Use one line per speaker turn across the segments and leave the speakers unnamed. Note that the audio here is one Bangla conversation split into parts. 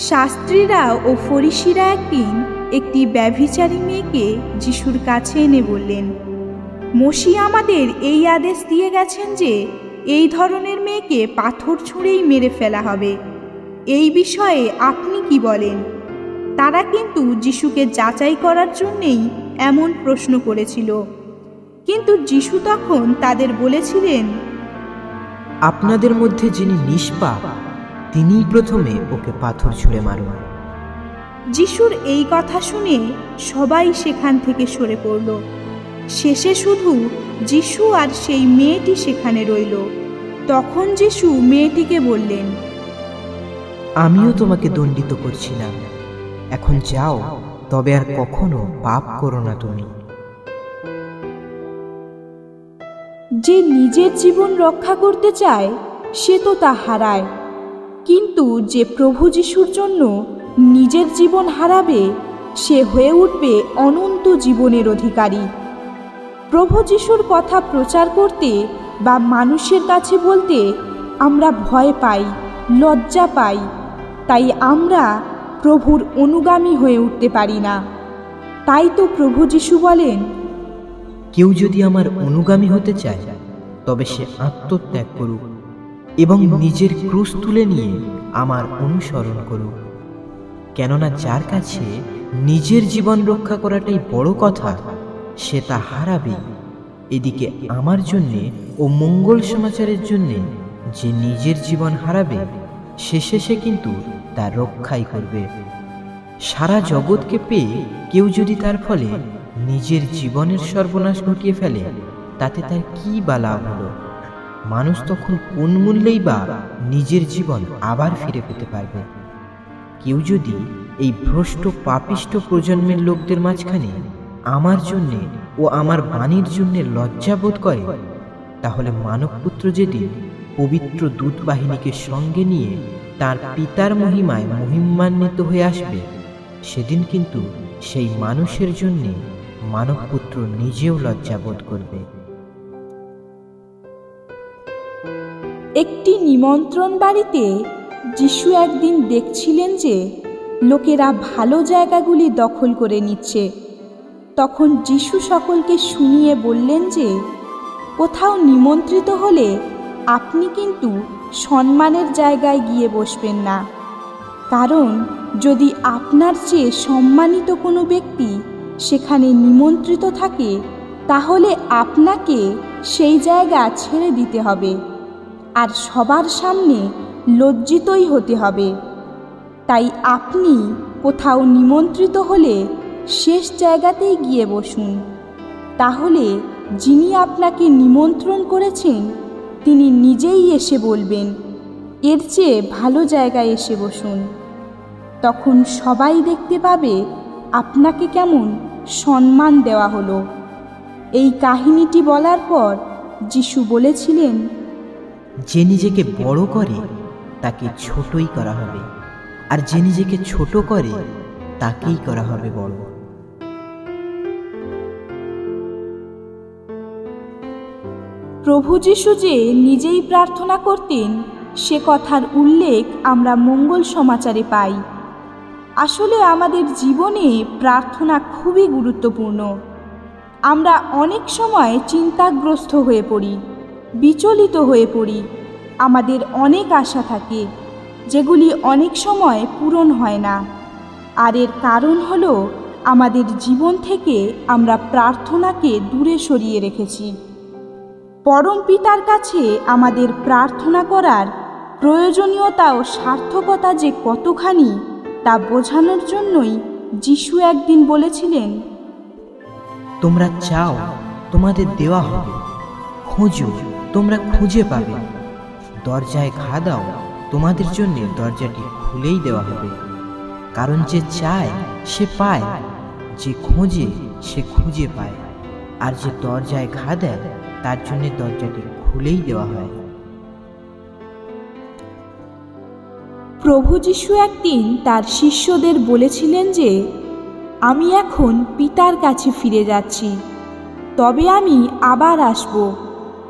শাস্ত্রীরা ও ফরিসিরা একদিন একটি ব্যভিচারী মেয়েকে যিশুর কাছে এনে বললেন, মসিহ আমাদের এই আদেশ দিয়ে গেছেন যে এই ধরনের মেয়েকে পাথর ছুঁড়েই মেরে ফেলা হবে। এই বিষয়ে আপনি কি বলেন? তারা কিন্তু যিশুকে যাচাই করার জন্যেই এমন প্রশ্ন করেছিল। কিন্তু যিশু তখন তাদের বলেছিলেন,
আপনাদের মধ্যে যিনি নিষ্পাপ তিনিই প্রথমে ওকে পাথর ছুঁড়ে মারুন।
যিশুর এই কথা শুনে সবাই সেখান থেকে সরে পড়ল। শেষে শুধু যিশু আর সেই মেয়েটি সেখানে রইল। তখন যিশু মেয়েটিকে বললেন,
আমিও তোমাকে দণ্ডিত করছি না, এখন যাও, তবে আর কখনো পাপ করো না তুমি।
যে নিজের জীবন রক্ষা করতে চায় সে তো তা হারায়, কিন্তু যে প্রভু যিশুর জন্য নিজের জীবন হারাবে সে হয়ে উঠবে অনন্ত জীবনের অধিকারী। প্রভু যিশুর কথা প্রচার করতে বা মানুষের কাছে বলতে আমরা ভয় পাই, লজ্জা পাই, তাই আমরা প্রভুর অনুগামী হয়ে উঠতে পারি না। তাই তো প্রভু যিশু বলেন,
কেউ যদি আমার অনুগামী হতে চায় তবে সে আত্মত্যাগ করুক এবং নিজের ক্রুশ তুলে নিয়ে আমার অনুসরণ করুক। কেননা যার কাছে নিজের জীবন রক্ষা করাটাই বড় কথা, সে তা হারাবে। এদিকে আমার জন্যে ও মঙ্গল সমাচারের জন্যে যে নিজের জীবন হারাবে, শেষে সে কিন্তু তার রক্ষাই করবে। সারা জগৎকে পেয়ে কেউ যদি তার ফলে নিজের জীবনের সর্বনাশ ঘটিয়ে ফেলে, তাতে তার কি বা লাভ হলো? মানুষ তখন কোন মূল্যেই বা নিজের জীবন আবার ফিরে পেতে পারবে? কেউ যদি এই ভ্রষ্ট পাপিষ্ঠ প্রজন্মের লোকদের মাঝখানে আমার জন্যে ও আমার বাণীর জন্যে লজ্জাবোধ করে, তাহলে মানবপুত্র যেদিন পবিত্র দূত বাহিনীকে সঙ্গে নিয়ে তার পিতার মহিমায় মহিমান্বিত হয়ে আসবে, সেদিন কিন্তু সেই মানুষের জন্যে মানবপুত্র নিজেও লজ্জাবোধ করবে।
একটি নিমন্ত্রণ বাড়িতে যিশু একদিন দেখছিলেন যে লোকেরা ভালো জায়গাগুলি দখল করে নিচ্ছে। তখন যিশু সকলকে শুনিয়ে বললেন যে কোথাও নিমন্ত্রিত হলে আপনি কিন্তু সম্মানের জায়গায় গিয়ে বসবেন না, কারণ যদি আপনার চেয়ে সম্মানিত কোনো ব্যক্তি সেখানে নিমন্ত্রিত থাকে তাহলে আপনাকে সেই জায়গা ছেড়ে দিতে হবে আর সবার সামনে লজ্জিতই হতে হবে। তাই আপনি কোথাও নিমন্ত্রিত হলে শেষ জায়গাতেই গিয়ে বসুন, তাহলে যিনি আপনাকে নিমন্ত্রণ করেছেন তিনি নিজেই এসে বলবেন, এর চেয়ে ভালো জায়গায় এসে বসুন। তখন সবাই দেখতে পাবে আপনাকে কেমন সম্মান দেওয়া হলো। এই কাহিনীটি বলার পর যিশু বলেছিলেন,
যে নিজেকে বড় করে তাকে ছোটই করা হবে, আর যে নিজেকে ছোট করে তাকেই করা হবে বড়।
প্রভু যিশু যে নিজেই প্রার্থনা করতেন সে কথার উল্লেখ আমরা মঙ্গল সমাচারে পাই। আসলে আমাদের জীবনে প্রার্থনা খুবই গুরুত্বপূর্ণ। আমরা অনেক সময় চিন্তাগ্রস্ত হয়ে পড়ি, বিচলিত হয়ে পড়ি। আমাদের অনেক আশা থাকে যেগুলি অনেক সময় পূরণ হয় না, আর এর কারণ হলো আমাদের জীবন থেকে আমরা প্রার্থনাকে দূরে সরিয়ে রেখেছি। পরম পিতার কাছে আমাদের প্রার্থনা করার প্রয়োজনীয়তা ও সার্থকতা যে কতখানি তা বোঝানোর জন্যই যিশু একদিন বলেছিলেন,
তোমরা চাও তোমাদের দেওয়া হবে, খোঁজো তোমরা খুঁজে পাবে, দরজায় ঘা দাও তোমাদের জন্য দরজাটি খুলেই দেওয়া হবে। কারণ যে চায় সে পায়, যে খোঁজে সে খুঁজে পায়, আর যে দরজায় ঘা দেয় তার জন্য দরজাটি খুলেই দেওয়া হয়।
প্রভু যিশু একদিন তার শিষ্যদের বলেছিলেন যে আমি এখন পিতার কাছে ফিরে যাচ্ছি, তবে আমি আবার আসব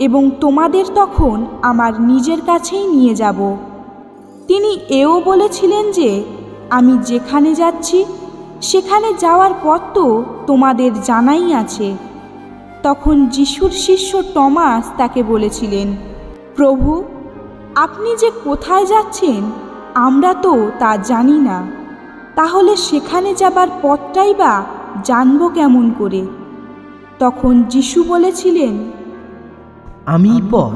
এবং তোমাদের তখন আমার নিজের কাছেই নিয়ে যাব। তিনি এও বলেছিলেন যে আমি যেখানে যাচ্ছি সেখানে যাওয়ার পথ তো তোমাদের জানাই আছে। তখন যিশুর শিষ্য টমাস তাকে বলেছিলেন, প্রভু, আপনি যে কোথায় যাচ্ছেন আমরা তো তা জানি না, তাহলে সেখানে যাবার পথটাই বা জানব কেমন করে? তখন যিশু বলেছিলেন,
আমি পথ,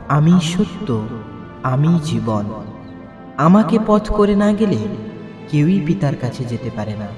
আমি সত্য, আমি জীবন। আমাকে পথ করে না গেলে কেউই পিতার কাছে যেতে পারে না।